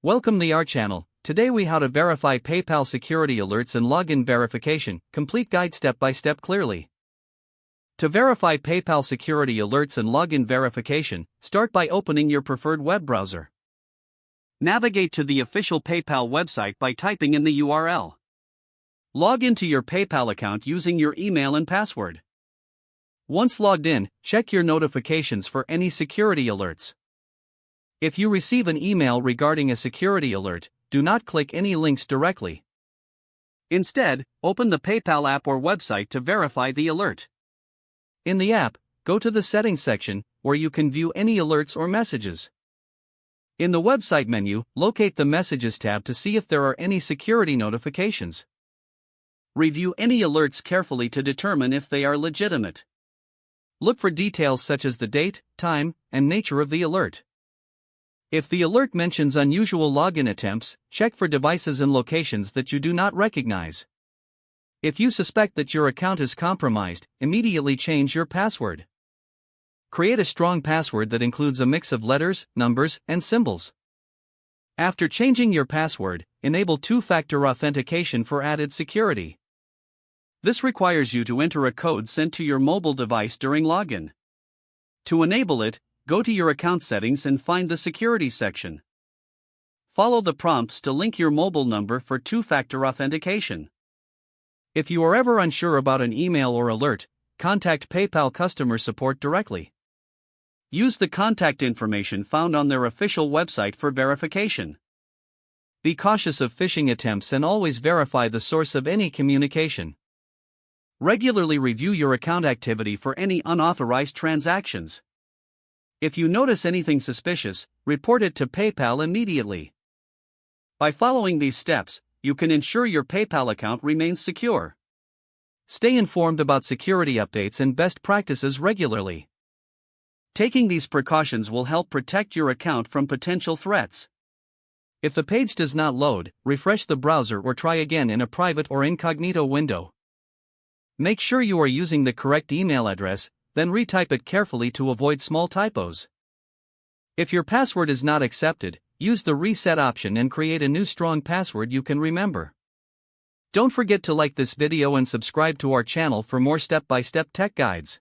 Welcome to our channel. Today we how to verify PayPal security alerts and login verification, complete guide step by step clearly. To verify PayPal security alerts and login verification, start by opening your preferred web browser. Navigate to the official PayPal website by typing in the URL. Log into your PayPal account using your email and password. Once logged in, check your notifications for any security alerts. If you receive an email regarding a security alert, do not click any links directly. Instead, open the PayPal app or website to verify the alert. In the app, go to the Settings section, where you can view any alerts or messages. In the website menu, locate the Messages tab to see if there are any security notifications. Review any alerts carefully to determine if they are legitimate. Look for details such as the date, time, and nature of the alert. If the alert mentions unusual login attempts, check for devices and locations that you do not recognize. If you suspect that your account is compromised, immediately change your password. Create a strong password that includes a mix of letters, numbers, and symbols. After changing your password, enable two-factor authentication for added security. This requires you to enter a code sent to your mobile device during login. To enable it, go to your account settings and find the security section. Follow the prompts to link your mobile number for two-factor authentication. If you are ever unsure about an email or alert, contact PayPal customer support directly. Use the contact information found on their official website for verification. Be cautious of phishing attempts and always verify the source of any communication. Regularly review your account activity for any unauthorized transactions. If you notice anything suspicious, report it to PayPal immediately. By following these steps, you can ensure your PayPal account remains secure. Stay informed about security updates and best practices regularly. Taking these precautions will help protect your account from potential threats. If the page does not load, refresh the browser or try again in a private or incognito window. Make sure you are using the correct email address, then retype it carefully to avoid small typos. If your password is not accepted, use the reset option and create a new strong password you can remember. Don't forget to like this video and subscribe to our channel for more step-by-step tech guides.